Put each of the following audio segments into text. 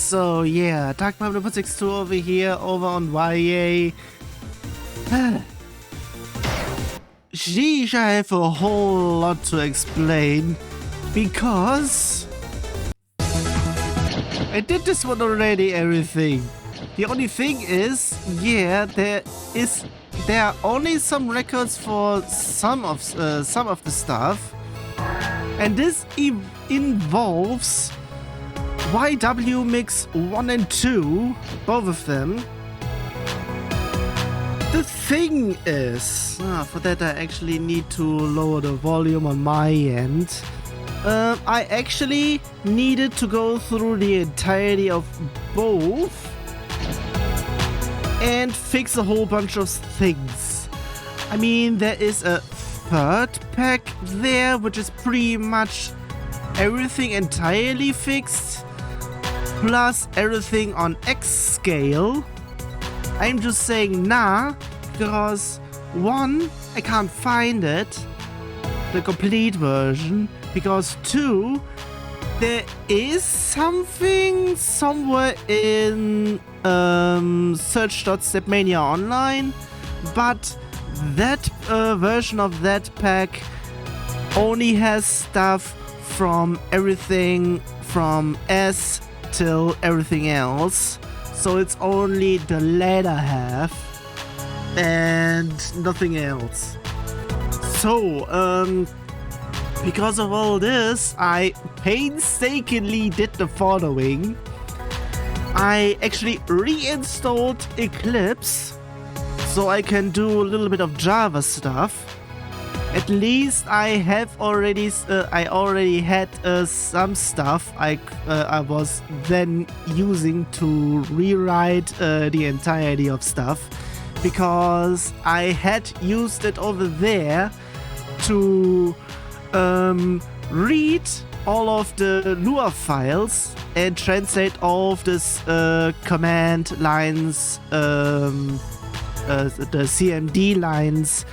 So yeah, Dark Pablo 62 over here, over on YA. Sheesh, I have a whole lot to explain because I did this one already, everything. The only thing is, yeah, there are only some records for some of the stuff, and this involves Y.W Mix 1 and 2, both of them. The thing is, for that I actually need to lower the volume on my end. I actually needed to go through the entirety of both and fix a whole bunch of things. I mean, there is a third pack there, which is pretty much everything entirely fixed, plus everything on X scale. I'm just saying nah, because one, I can't find it, the complete version, because two, there is something somewhere in search.stepmania online, but that version of that pack only has stuff from everything from S till everything else, so it's only the latter half and nothing else. So because of all this, I painstakingly did the following. I actually reinstalled Eclipse so I can do a little bit of Java stuff. At least I already had some stuff I was then using to rewrite the entirety of stuff, because I had used it over there to read all of the Lua files and translate all of this command lines, the CMD lines,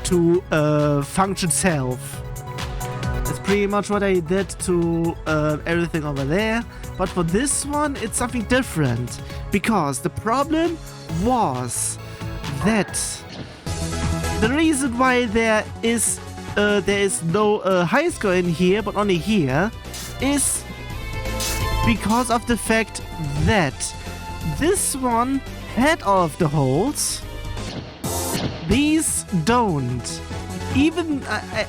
to function self. That's pretty much what I did to everything over there. But for this one, it's something different, because the problem was that the reason why there is no high score in here, but only here, is because of the fact that this one had all of the holes. These don't. Even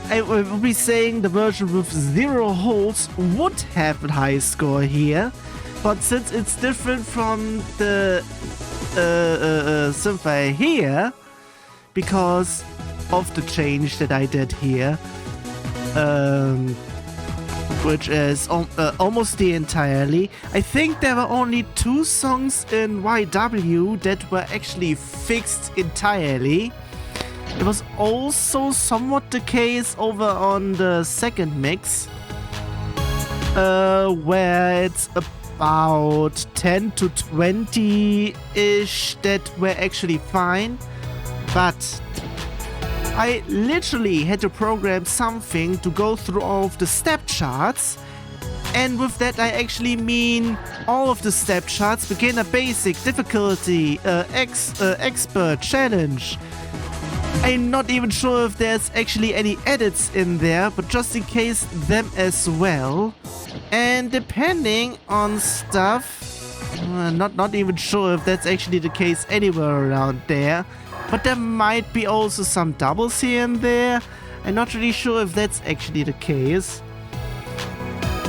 I would be saying the version with 0 holes would have a high score here, but since it's different from the Symphony here, because of the change that I did here, which is almost the entirely. I think there were only 2 songs in YW that were actually fixed entirely. It was also somewhat the case over on the second mix, where it's about 10 to 20-ish that were actually fine, but I literally had to program something to go through all of the step charts, and with that I actually mean all of the step charts: beginner, basic, difficulty, expert, challenge. I'm not even sure if there's actually any edits in there, but just in case, them as well. And depending on stuff, not even sure if that's actually the case anywhere around there, but there might be also some doubles here and there. I'm not really sure if that's actually the case,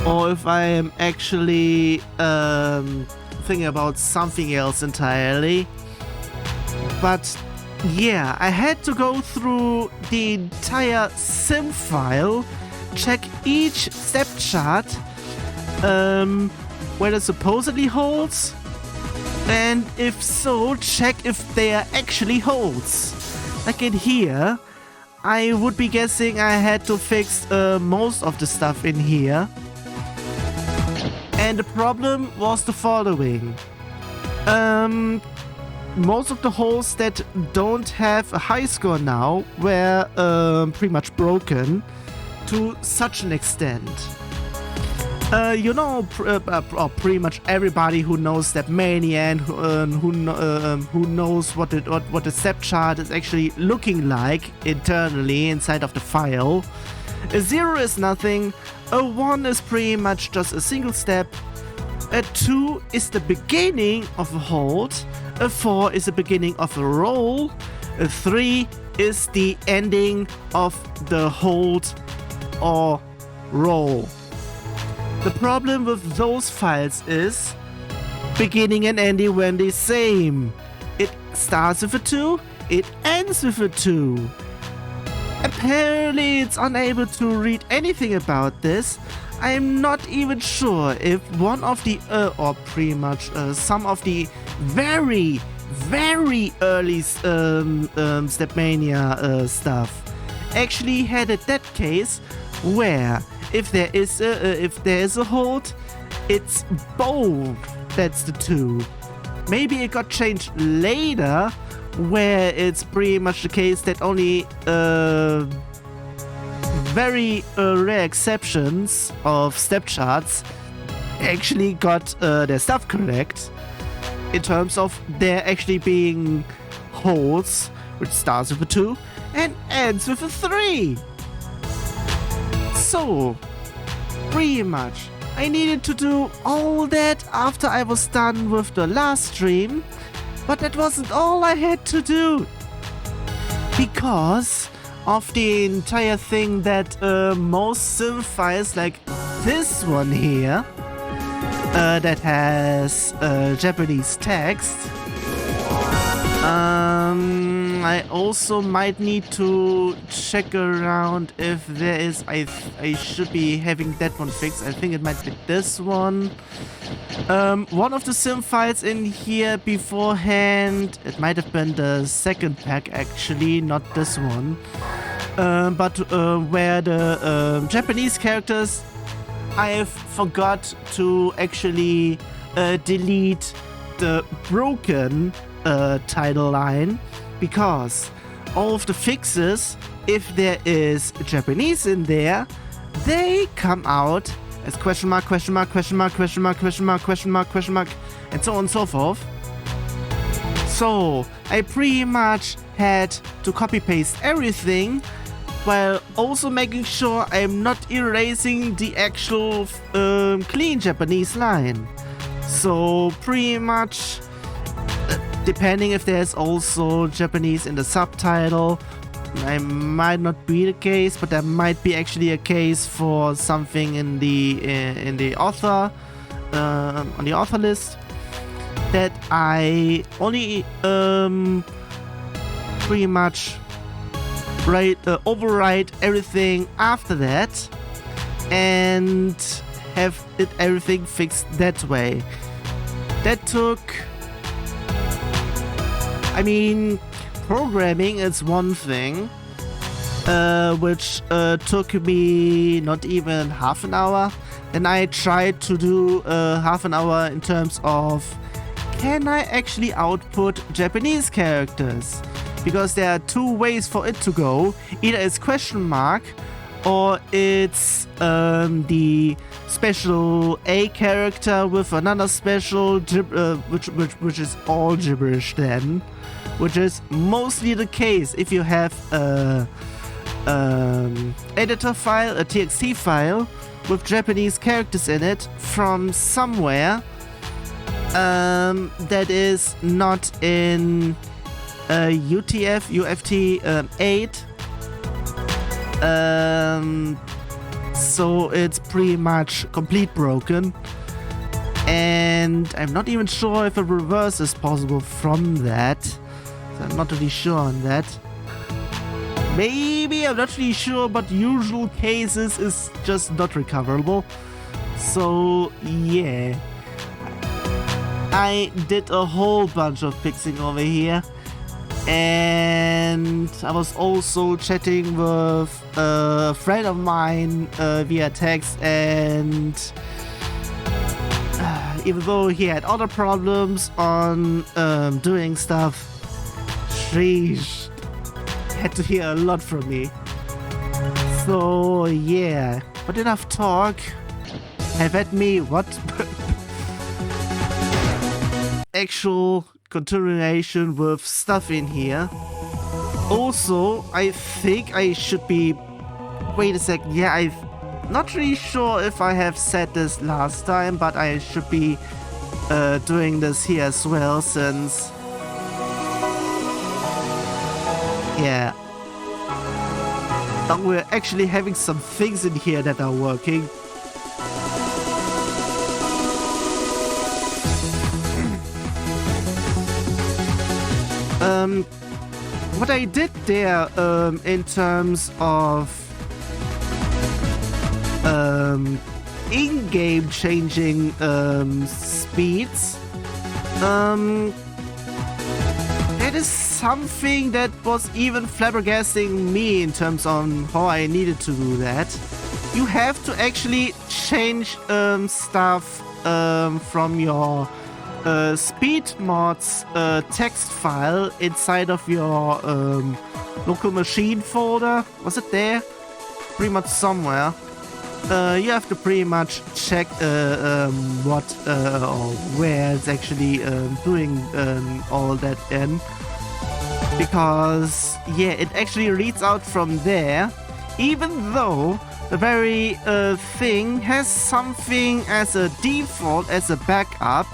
or if I am actually thinking about something else entirely. But yeah, I had to go through the entire sim file, check each step chart, where it supposedly holds, and if so, check if they are actually holds. Like in here, I would be guessing I had to fix most of the stuff in here. And the problem was the following. Most of the holes that don't have a high score now were pretty much broken to such an extent. You know, pretty much everybody who knows Stepmania and who knows what the step chart is actually looking like internally inside of the file. A 0 is nothing, a 1 is pretty much just a single step, a 2 is the beginning of a hold, a 4 is the beginning of a roll, a 3 is the ending of the hold or roll. The problem with those files is beginning and ending when the same. It starts with a 2, it ends with a 2. Apparently it's unable to read anything about this. I'm not even sure if one of the, or pretty much some of the very early Stepmania stuff actually had a dead case where if there is a hold, it's both. That's the 2. Maybe it got changed later, where it's pretty much the case that only very rare exceptions of step charts actually got their stuff correct in terms of there actually being holds, which starts with a 2 and ends with a 3. So, pretty much, I needed to do all that after I was done with the last stream, but that wasn't all I had to do. Because of the entire thing that most sim files like this one here, that has Japanese text, I also might need to check around if there is, I should be having that one fixed. I think it might be this one. One of the sim files in here beforehand, it might have been the second pack actually, not this one. But where the Japanese characters, I forgot to actually delete the broken title line, because all of the fixes, if there is Japanese in there, they come out as question mark, question mark, question mark, question mark, question mark, question mark, question mark, and so on and so forth. So I pretty much had to copy paste everything while also making sure I'm not erasing the actual clean Japanese line. So pretty much, depending if there's also Japanese in the subtitle, it might not be the case, but there might be actually a case for something in the author, on the author list, that I only pretty much overwrite everything after that and have everything fixed that way. That took, I mean, programming is one thing, which took me not even half an hour. Then I tried to do half an hour in terms of, can I actually output Japanese characters? Because there are two ways for it to go. Either it's question mark, or it's the special A character with another special which is all gibberish then, which is mostly the case if you have a editor file, a TXT file with Japanese characters in it from somewhere that is not in UFT 8. So it's pretty much complete broken, and I'm not even sure if a reverse is possible from that, so I'm not really sure on that. Maybe, I'm not really sure, but usual cases is just not recoverable. So yeah, I did a whole bunch of fixing over here. And I was also chatting with a friend of mine via text, and even though he had other problems on doing stuff, sheesh, had to hear a lot from me. So yeah, but enough talk. have at me. What? Actual continuation with stuff in here. Also, I think I should be... Wait a second. Yeah, I'm not really sure if I have said this last time, but I should be doing this here as well, since... Yeah. But we're actually having some things in here that are working. What I did there in terms of in-game changing speeds, that is something that was even flabbergasting me in terms on how I needed to do that. You have to actually change stuff from your speed mods text file inside of your local machine folder. Was it there? Pretty much somewhere. You have to pretty much check what or where it's actually doing all that in, because yeah, it actually reads out from there, even though the very thing has something as a default, as a backup,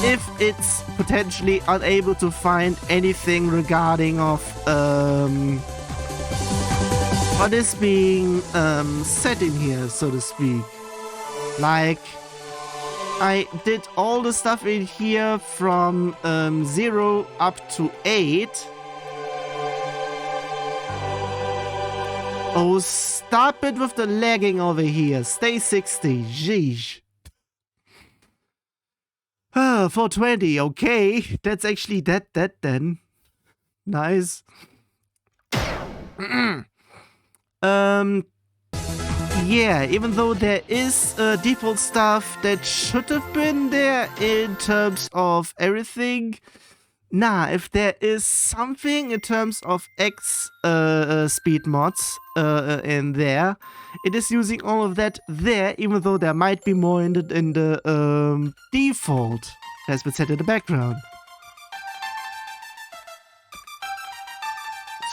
if it's potentially unable to find anything regarding of what is being set in here, so to speak. Like, I did all the stuff in here from 0 up to 8. Oh, stop it with the lagging over here. Stay 60. Jeez. 420, okay. That's actually that then. Nice. Yeah, even though there is default stuff that should have been there in terms of everything. Nah, if there is something in terms of X speed mods in there, it is using all of that there, even though there might be more in the default that's been set in the background.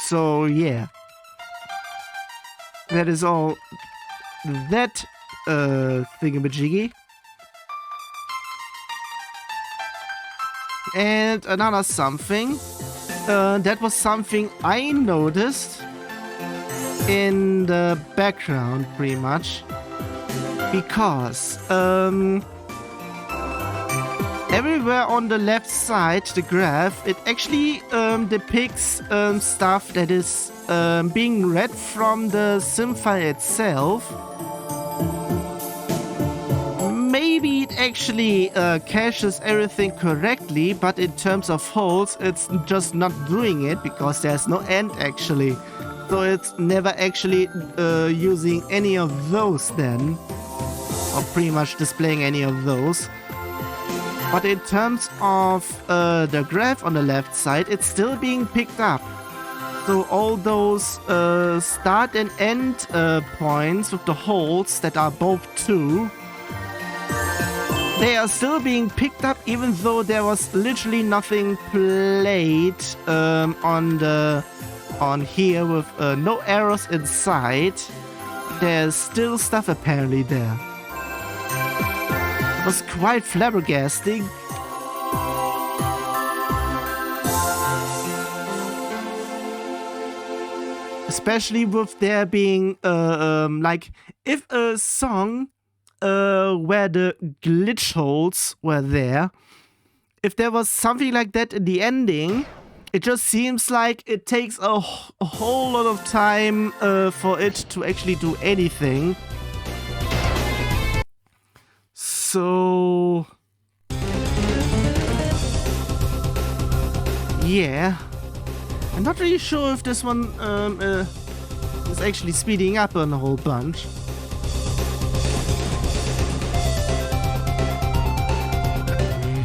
So yeah, that is all that thingamajiggy. And another something, that was something I noticed in the background pretty much, because everywhere on the left side, the graph, it actually depicts stuff that is being read from the sim file itself. Maybe it actually caches everything correctly, but in terms of holes, it's just not doing it because there's no end actually. So it's never actually using any of those then, or pretty much displaying any of those. But in terms of the graph on the left side, it's still being picked up. So all those start and end points with the holes that are both 2, they are still being picked up, even though there was literally nothing played on here with no arrows inside. There's still stuff apparently there. It was quite flabbergasting. Especially with there being like, if a song where the glitch holes were there, if there was something like that in the ending, it just seems like it takes a whole lot of time for it to actually do anything. So yeah, I'm not really sure if this one is actually speeding up on a whole bunch.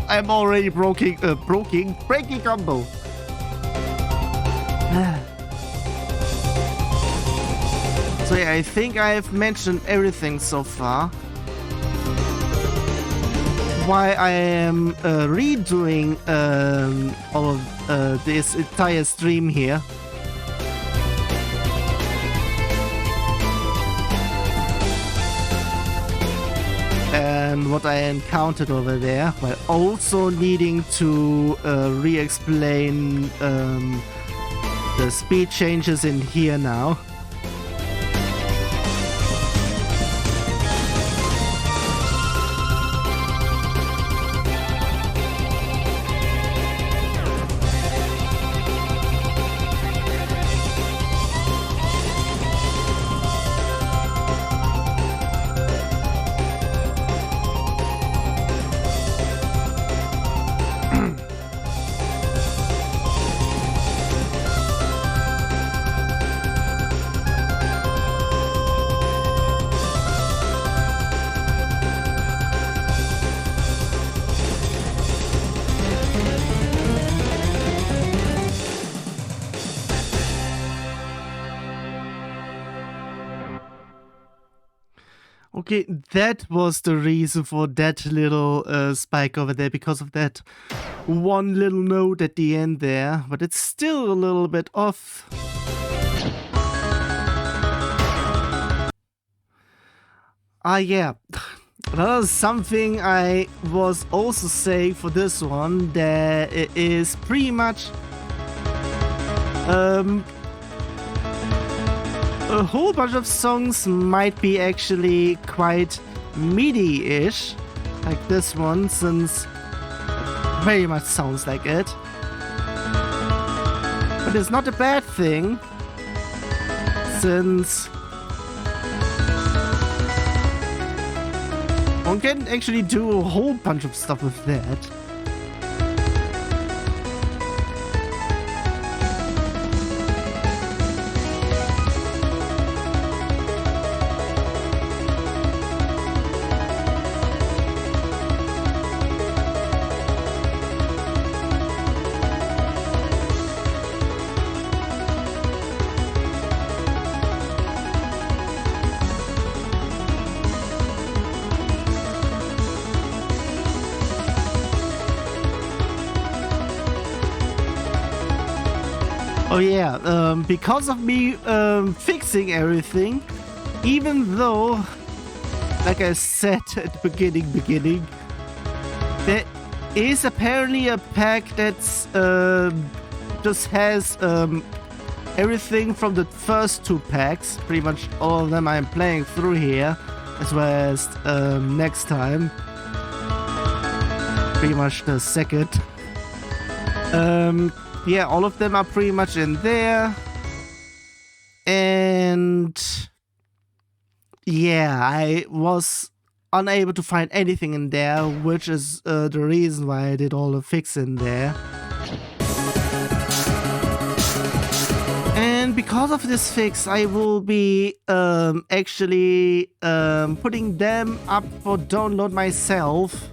I'm already breaking combo. So So yeah, I think I've mentioned everything so far. Why I am redoing all of this entire stream here. And what I encountered over there, while also needing to re-explain the speed changes in here now. Okay, that was the reason for that little spike over there, because of that one little note at the end there, but it's still a little bit off. Yeah, that was something I was also saying for this one, that it is pretty much a whole bunch of songs might be actually quite MIDI-ish, like this one, since it very much sounds like it. But it's not a bad thing, since one can actually do a whole bunch of stuff with that. Oh yeah, because of me fixing everything, even though, like I said at the beginning, there is apparently a pack that's just has everything from the first two packs, pretty much all of them I'm playing through here, as well as next time, pretty much the second. Yeah, all of them are pretty much in there. And yeah, I was unable to find anything in there, which is the reason why I did all the fix in there. And because of this fix, I will be actually putting them up for download myself.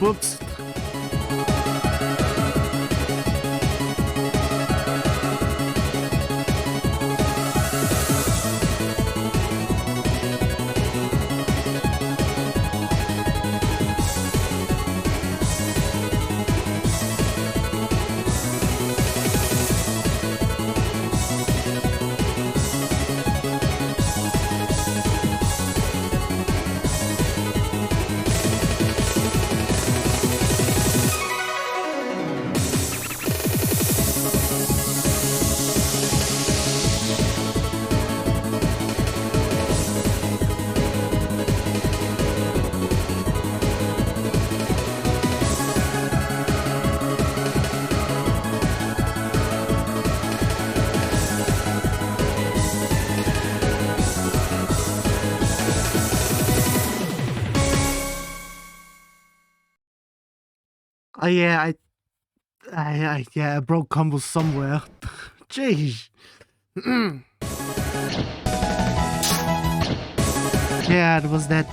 Whoops. Oh yeah, I broke combos somewhere. Jeez. Yeah, it was that.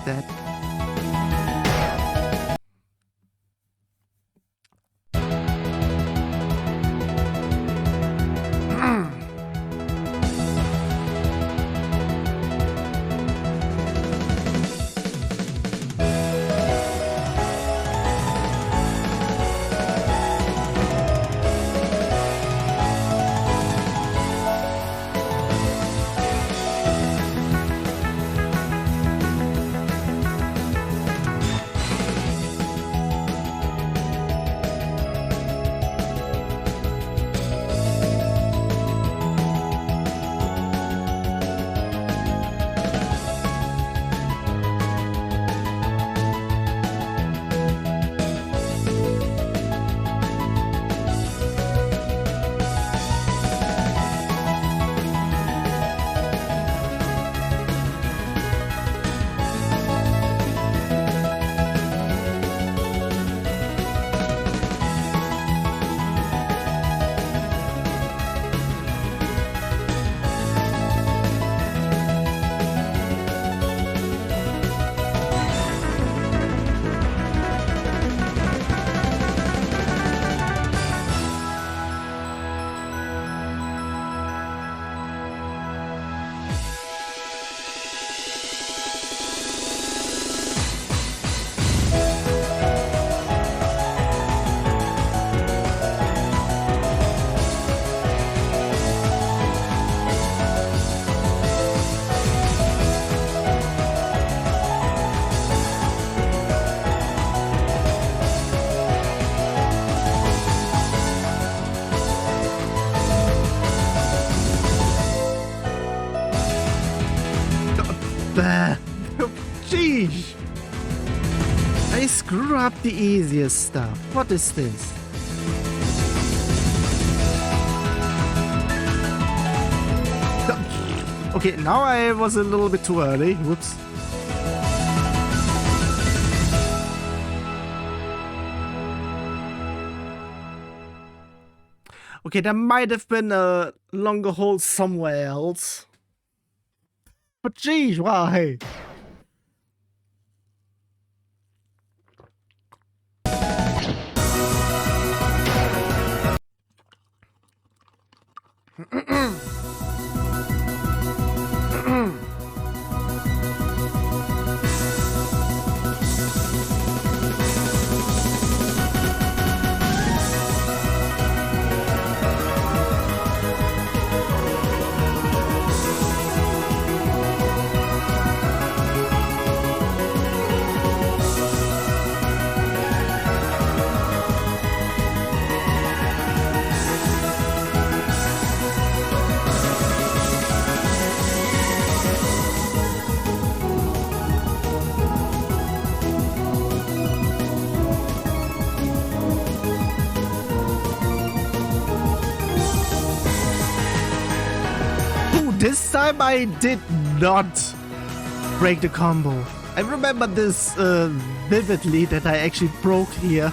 Jeez! I screw up the easiest stuff. What is this? Okay, now I was a little bit too early. Whoops. Okay, there might have been a longer hold somewhere else. But geez, why? This time I did not break the combo. I remember this vividly, that I actually broke here.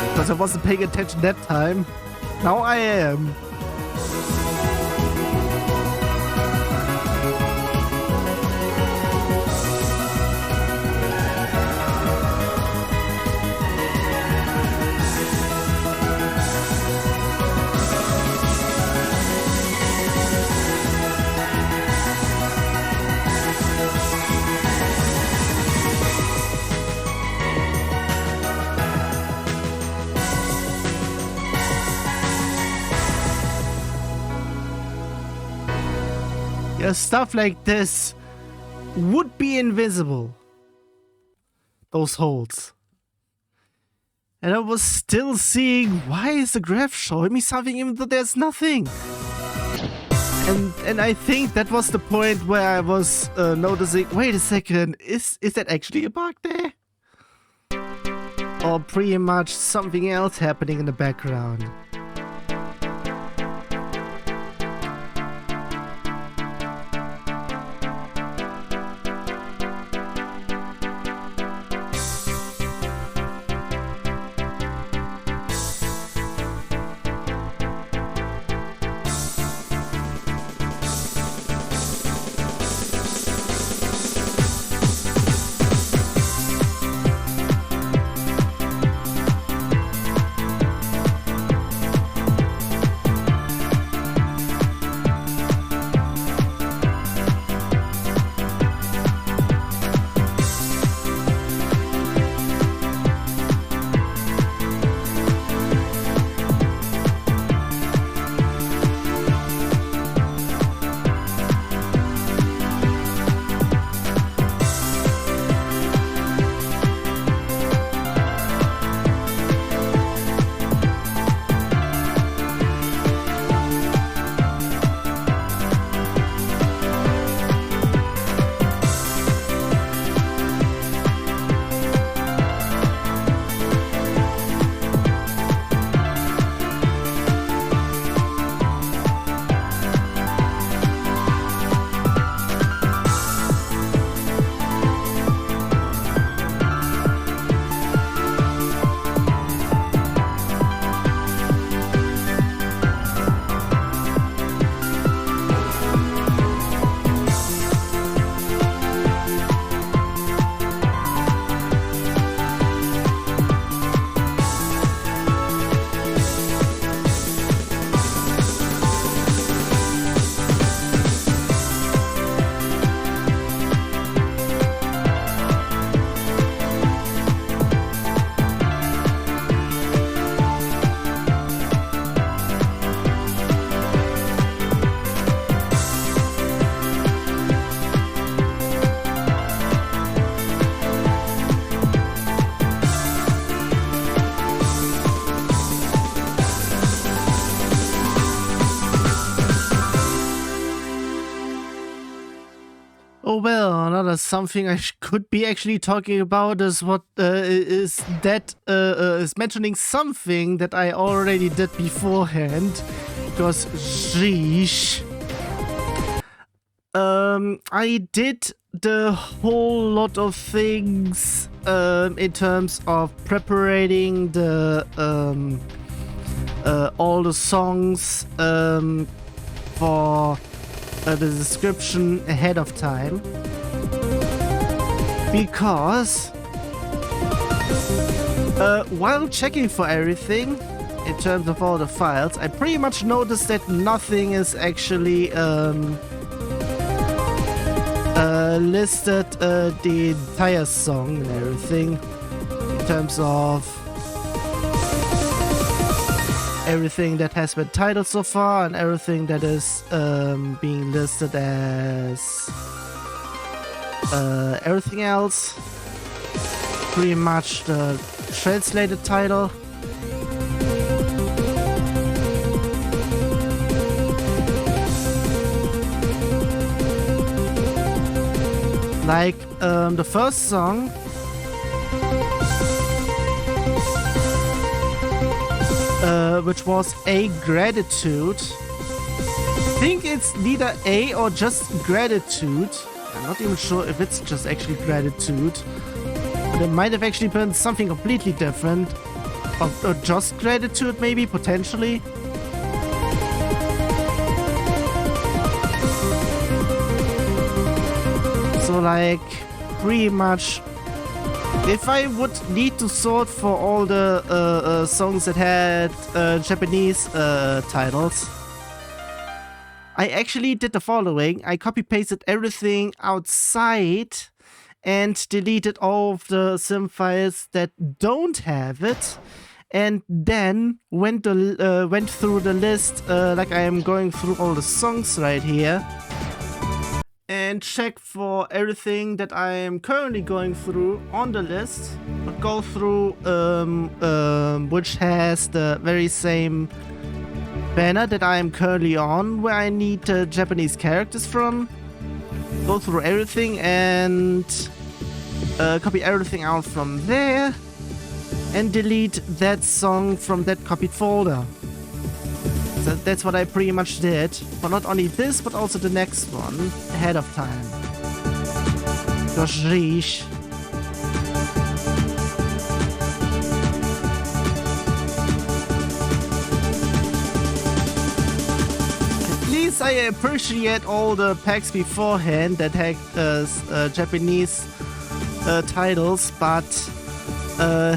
Because I wasn't paying attention that time. Now I am. Stuff like this would be invisible. Those holds. And I was still seeing, why is the graph showing me something even though there's nothing? And I think that was the point where I was noticing, wait a second, is that actually a bug there? Or pretty much something else happening in the background. something I could be actually talking about is what is mentioning something that I already did beforehand. Because, sheesh. I did the whole lot of things in terms of preparing the all the songs for the description ahead of time, because while checking for everything in terms of all the files, I pretty much noticed that nothing is actually listed the entire song and everything in terms of everything that has been titled so far and everything that is being listed as everything else. Pretty much the translated title. Like the first song, which was A Gratitude. I think it's neither A or just Gratitude. I'm not even sure if it's just actually Gratitude. But it might have actually been something completely different. Or just Gratitude, maybe, potentially. So, like, pretty much, if I would need to sort for all the songs that had Japanese titles, I actually did the following. I copy-pasted everything outside and deleted all of the sim files that don't have it, and then went through the list like I am going through all the songs right here, and check for everything that I am currently going through on the list. But go through which has the very same banner that I am currently on, where I need Japanese characters from. Go through everything and copy everything out from there, and delete that song from that copied folder. So that's what I pretty much did for not only this, but also the next one ahead of time. Gosh, sheesh. At least I appreciate all the packs beforehand that had Japanese titles, but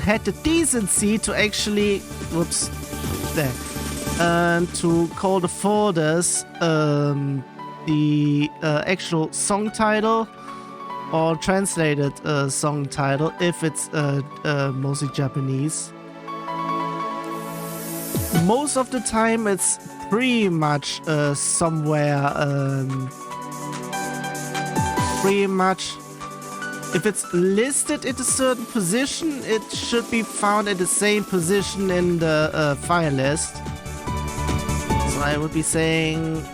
had the decency to actually, whoops, there. To call the folders the actual song title or translated song title if it's mostly Japanese. Most of the time it's pretty much somewhere pretty much, if it's listed at a certain position, it should be found at the same position in the file list. I would be saying,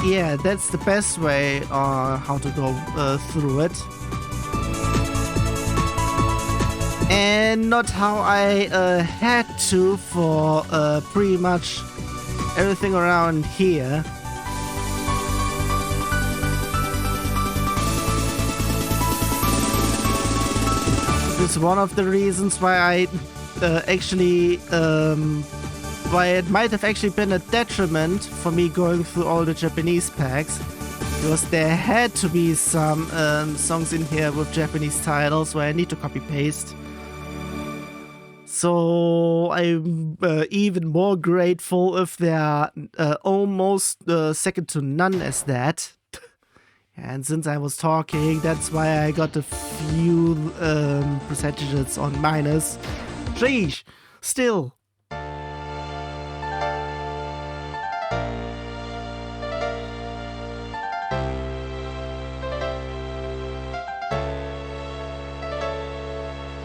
yeah, that's the best way how to go through it. And not how I had to for pretty much everything around here. This is one of the reasons why I actually why it might have actually been a detriment for me going through all the Japanese packs, because there had to be some songs in here with Japanese titles where I need to copy paste. So I'm even more grateful if they are almost second to none as that. And since I was talking, that's why I got a few percentages on minus. Sheesh, still.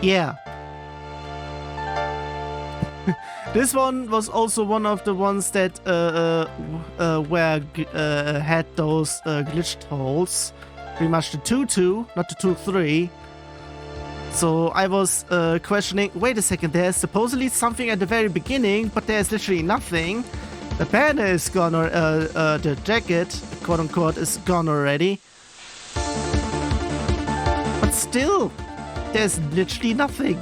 Yeah. This one was also one of the ones that where had those glitched holes pretty much the 2-2, not the 2-3. So I was questioning, wait a second, there's supposedly something at the very beginning, but there's literally nothing. The banner is gone, or the jacket, quote unquote, is gone already. But still, there's literally nothing.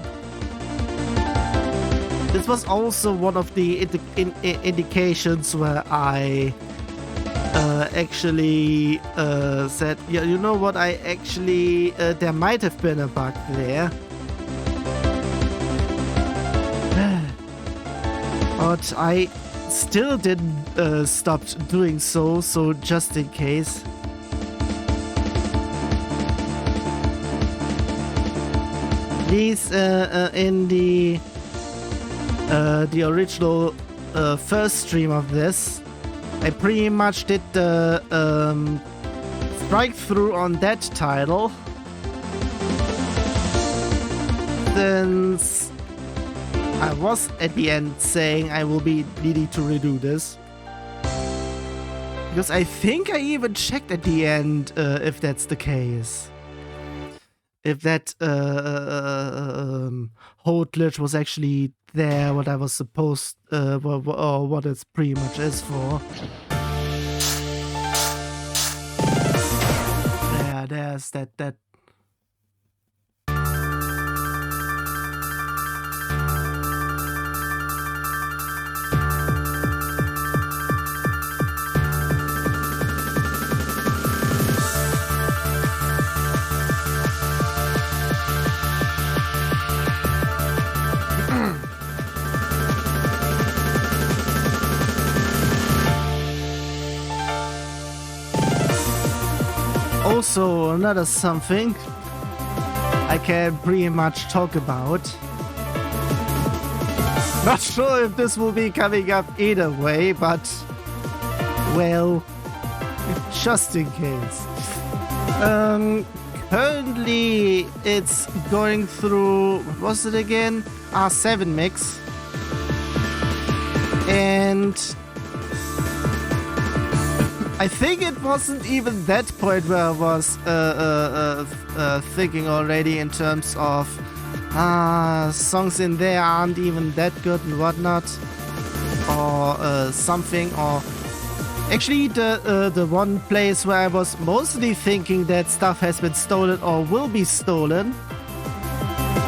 This was also one of the indications where I actually said, yeah, you know what, I actually, there might have been a bug there. But I still didn't stop doing so, so just in case. These in the original first stream of this, I pretty much did the strike through on that title, since I was at the end saying I will be needing to redo this. Because I think I even checked at the end if that's the case. If that whole glitch was actually there, what I was supposed, or what it pretty much is for. Yeah, there's that. Also, another something I can pretty much talk about. Not sure if this will be coming up either way, but, well, just in case. Currently, it's going through, what was it again? R7 mix. And I think it wasn't even that point where I was thinking already in terms of songs in there aren't even that good and whatnot, or something. Or actually, the one place where I was mostly thinking that stuff has been stolen or will be stolen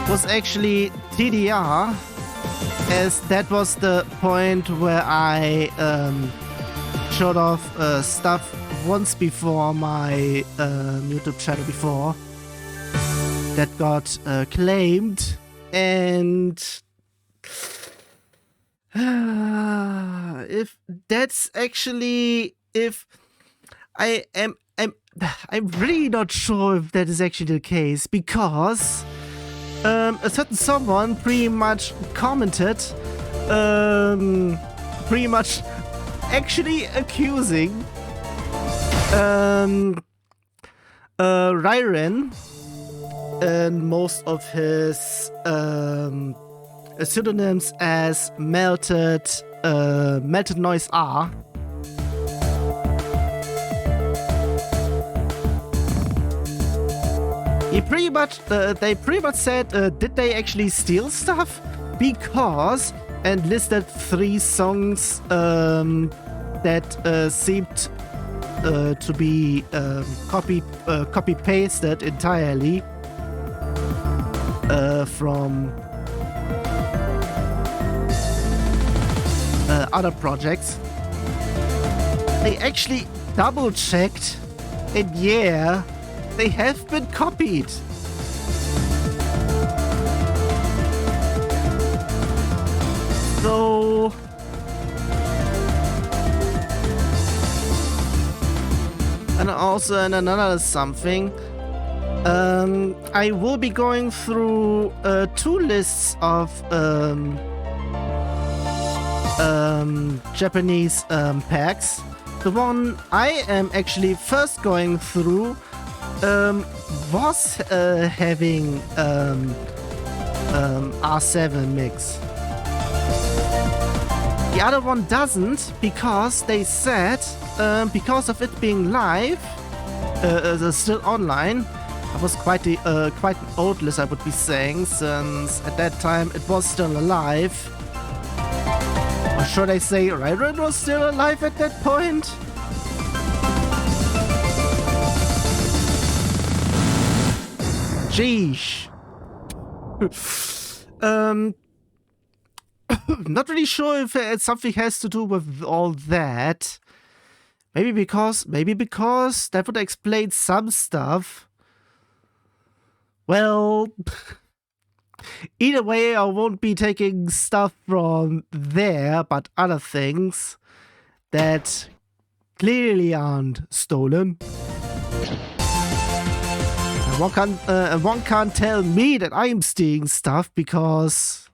was actually TDR, as that was the point where I showed off stuff once before my YouTube channel before that got claimed, and if that's actually, if I'm really not sure if that is actually the case, because a certain someone pretty much commented, pretty much actually accusing Ryren and most of his pseudonyms as Melted Noise R. He pretty much, they pretty much said, did they actually steal stuff? Because, and listed 3 songs that seemed to be copy pasted entirely from other projects. They actually double checked, and yeah, they have been copied. So and also another something, I will be going through 2 lists of Japanese packs. The one I am actually first going through was having R7 mix. The other one doesn't, because they said, because of it being live, still online. It was quite an old list, I would be saying, since at that time it was still alive. Or should I say Ryron was still alive at that point? Sheesh. Not really sure if something has to do with all that. Maybe because that would explain some stuff. Well, either way, I won't be taking stuff from there, but other things that clearly aren't stolen. And one can't tell me that I'm stealing stuff because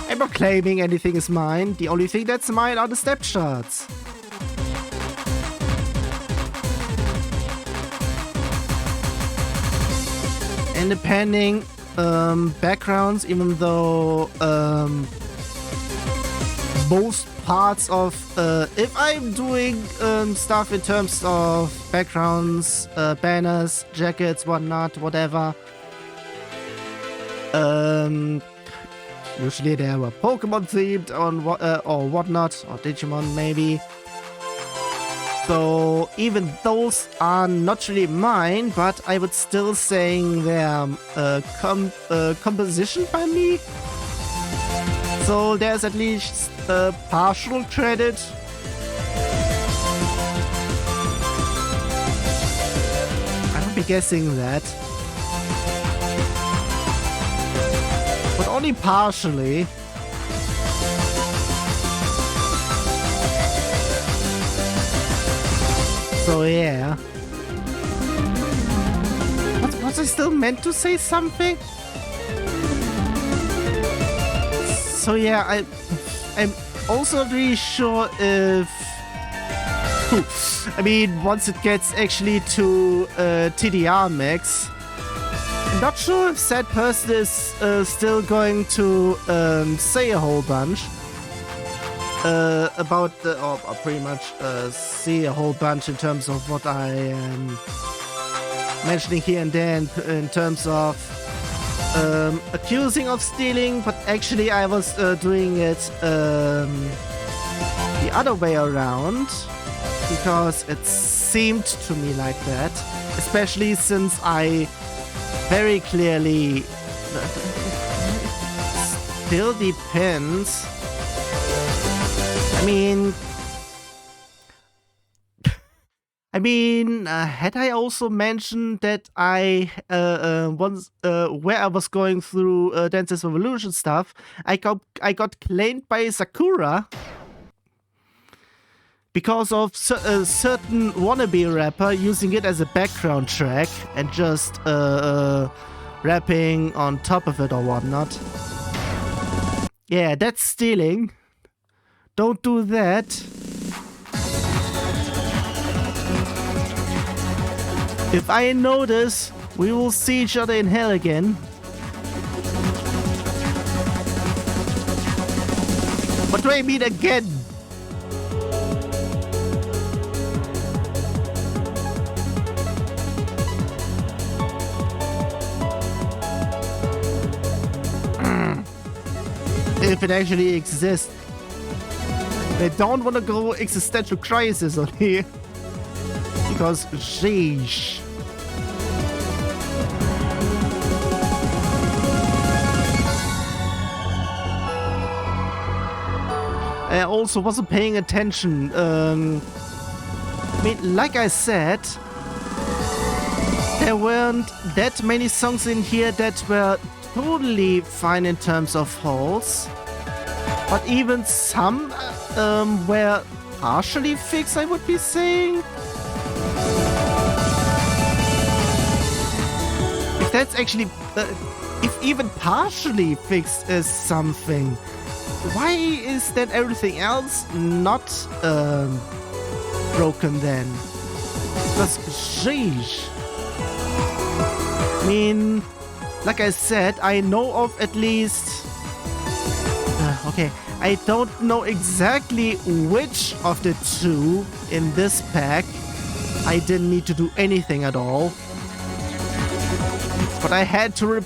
I'm not claiming anything is mine. The only thing that's mine are the snapshots. Independent backgrounds, even though most parts of if I'm doing stuff in terms of backgrounds, banners, jackets, whatnot, whatever, usually they were Pokemon themed or whatnot, or Digimon maybe. So even those are not really mine, but I would still say they're composition by me. So there's at least partial credit. I would be guessing that. But only partially. So yeah. Was I still meant to say something? So yeah, I'm also not really sure if... I mean, once it gets actually to TDR mix, I'm not sure if said person is still going to say a whole bunch about the, or pretty much see a whole bunch in terms of what I am mentioning here and there in terms of accusing of stealing, but actually I was doing it the other way around because it seemed to me like that, especially since I very clearly still depends. I mean, had I also mentioned that I once where I was going through Dance's Revolution stuff, I got claimed by Sakura because of a certain wannabe rapper using it as a background track and just rapping on top of it or whatnot. Yeah, that's stealing. Don't do that. If I notice, we will see each other in hell again. What do I mean again? If it actually exists. I don't want to go existential crisis on here. Because, sheesh. I also wasn't paying attention. I mean, like I said, there weren't that many songs in here that were totally fine in terms of holes. But even some were partially fixed, I would be saying. If that's actually... if even partially fixed is something, why is then everything else not broken then? Because, sheesh. I mean, like I said, I know of at least... okay, I don't know exactly which of the two in this pack I didn't need to do anything at all. But I had to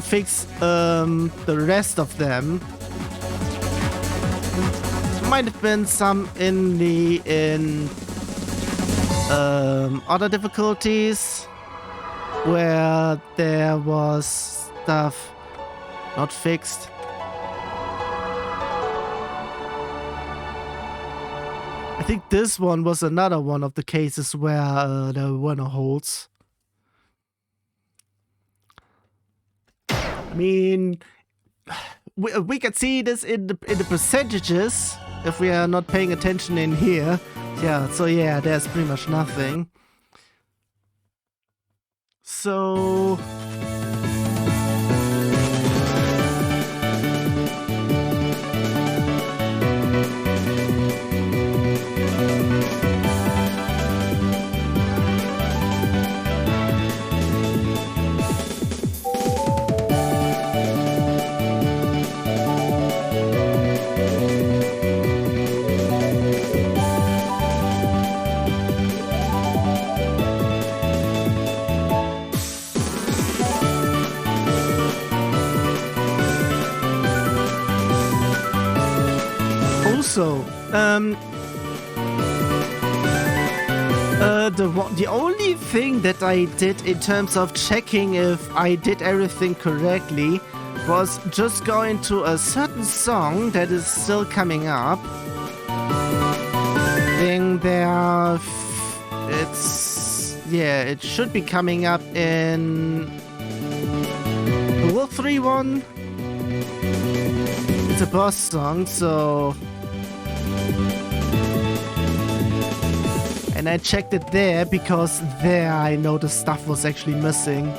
fix the rest of them. Might have been some in other difficulties where there was stuff not fixed. I think this one was another one of the cases where there were no holes. I mean, we can see this in the percentages if we are not paying attention in here. Yeah, so yeah, there's pretty much nothing. So the only thing that I did in terms of checking if I did everything correctly was just going to a certain song that is still coming up. Then it should be coming up in the Wolf 3 one. It's a boss song, so. And I checked it there because there I know the stuff was actually missing.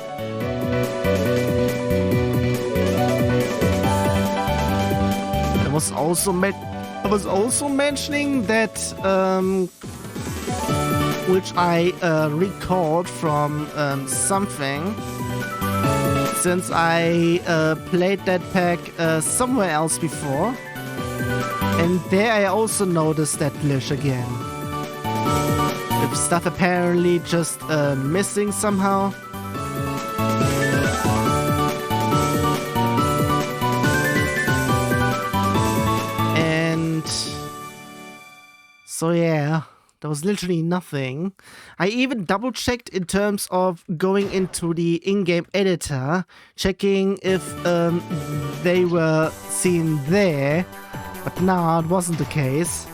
I was also mentioning that which I recalled from something, since I played that pack somewhere else before, and there I also noticed that glitch again. Stuff apparently just missing somehow. And so yeah, there was literally nothing. I even double checked in terms of going into the in-game editor, checking if they were seen there, but no, it wasn't the case.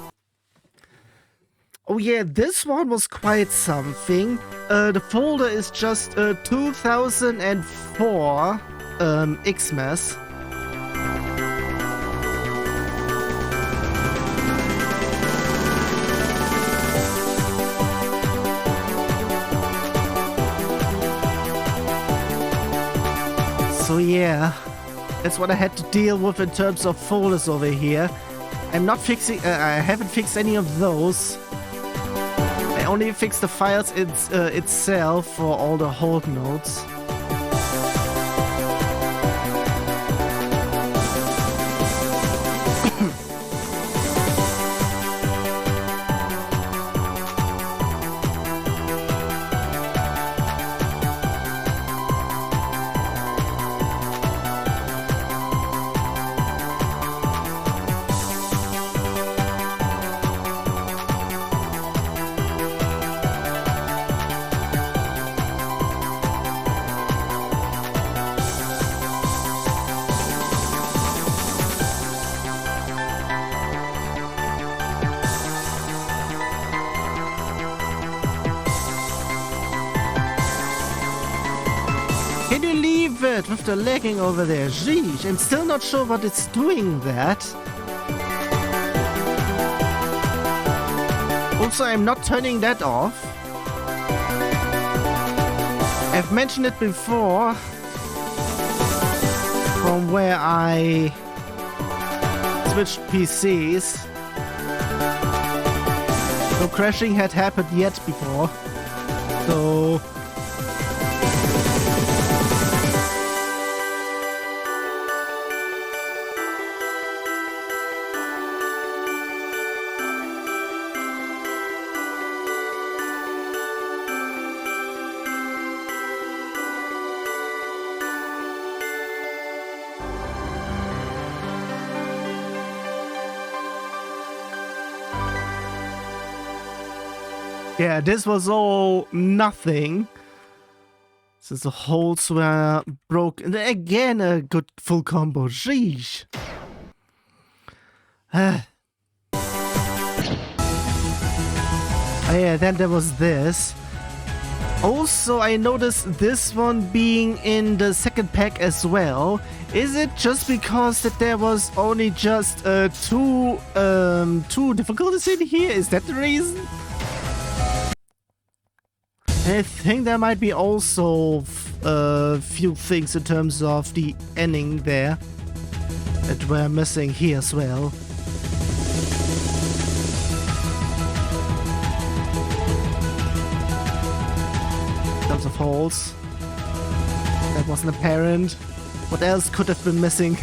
Oh yeah, this one was quite something. The folder is just 2004 Xmas. So yeah, that's what I had to deal with in terms of folders over here. I'm not fixing, I haven't fixed any of those. I only fixed the files itself for all the hold nodes. With the lagging over there. Geez, I'm still not sure what it's doing that. Also, I'm not turning that off. I've mentioned it before from where I switched PCs. No crashing had happened yet before. So Yeah, this was all nothing. Since the holes were broken. Again, a good full combo. Sheesh. Oh yeah, then there was this. Also, I noticed this one being in the second pack as well. Is it just because that there was only just two difficulties in here? Is that the reason? I think there might be also a few things in terms of the ending there that we're missing here as well. Tons of holes. That wasn't apparent. What else could have been missing?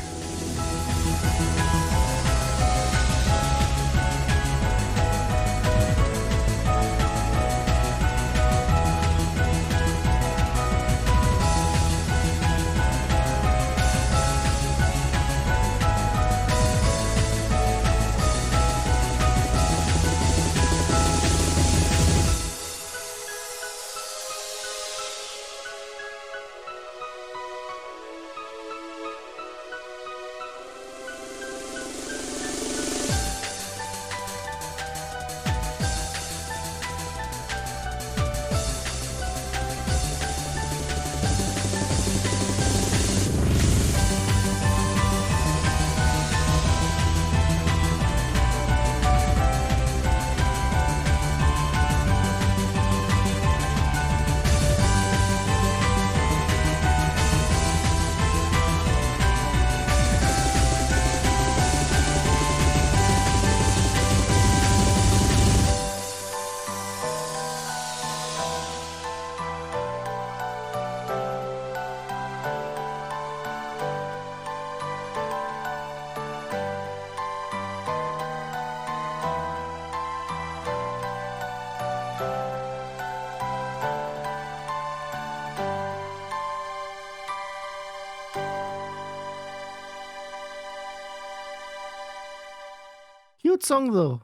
Cute song though.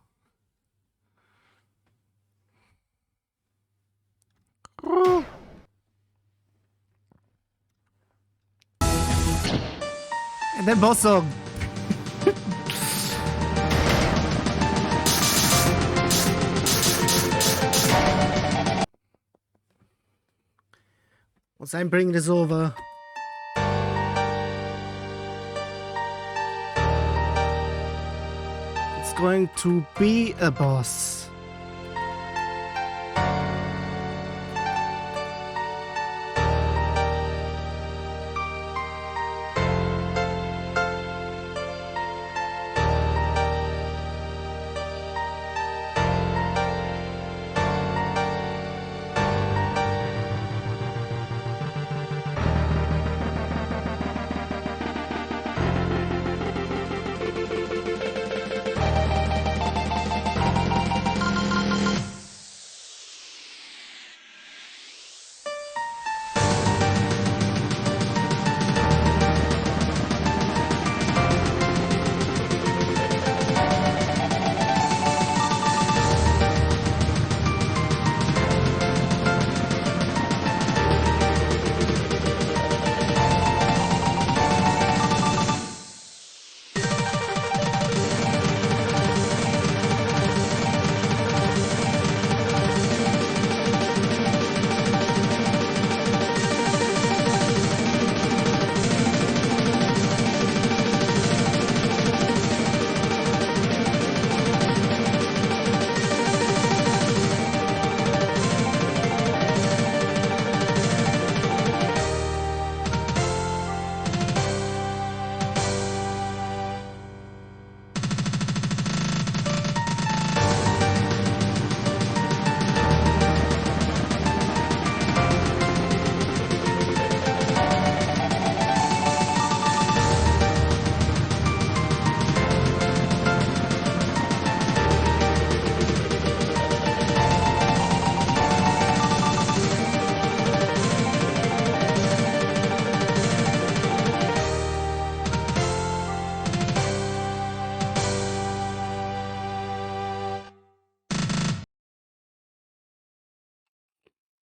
And then boss song. Once I'm bringing this over. Going to be a boss.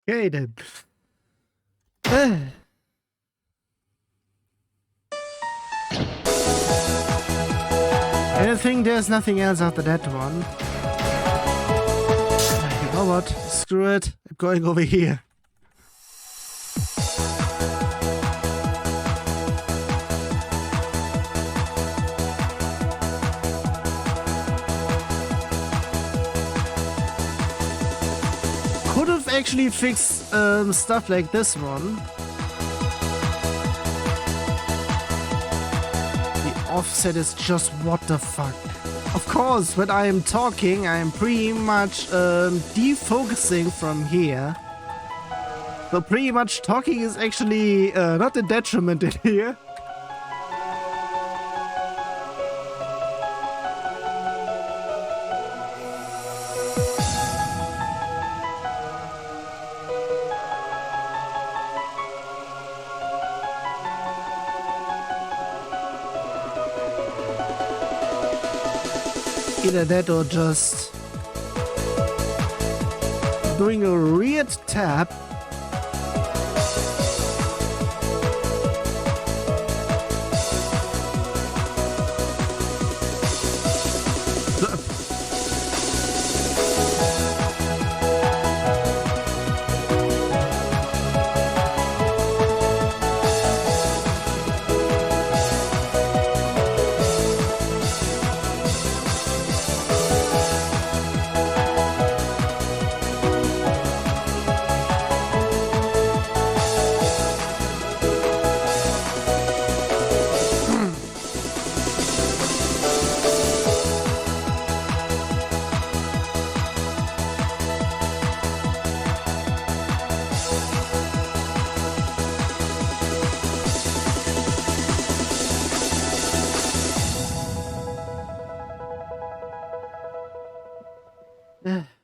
Okay then. I think there's nothing else after that one. You know what? Screw it. I'm going over here. Could have actually fixed stuff like this one. Offset is just what the fuck. Of course, when I am talking, I am pretty much defocusing from here. So pretty much talking is actually not a detriment in here. Either that or just doing a weird tap.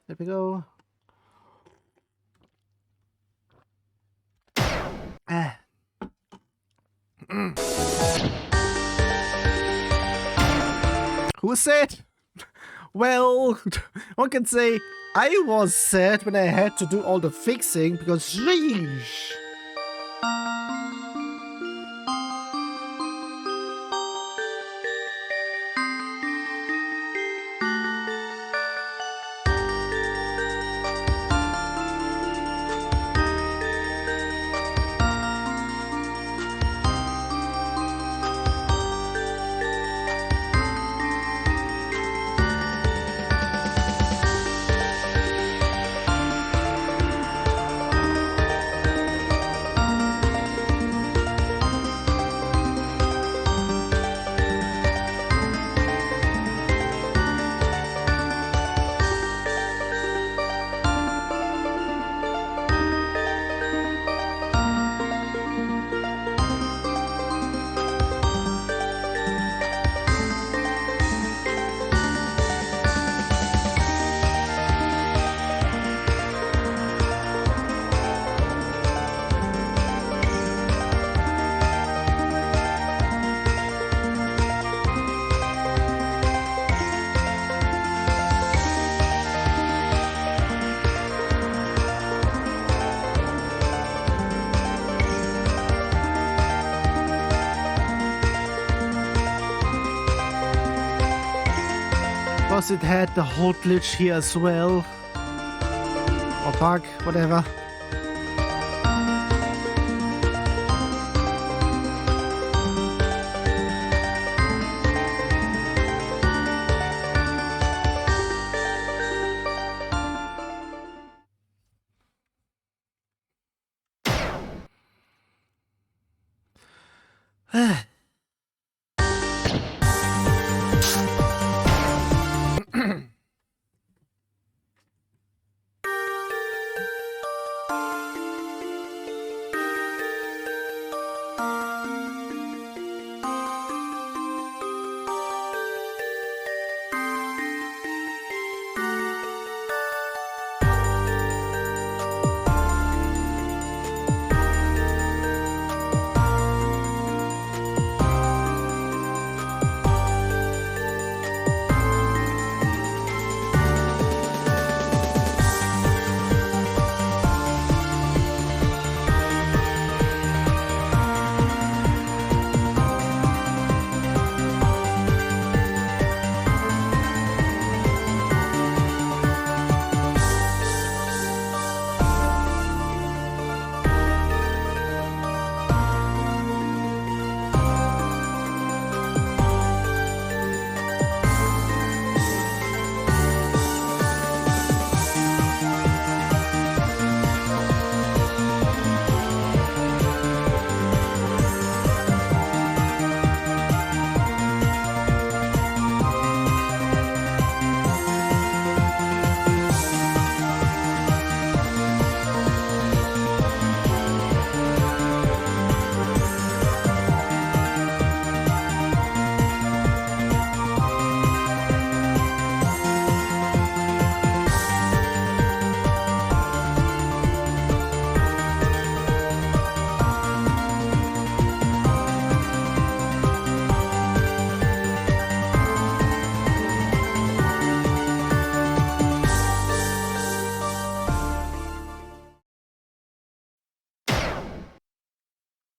There we go. Who said? Well, one can say I was sad when I had to do all the fixing because sheesh. Because it had the whole glitch here as well. Or bug, whatever.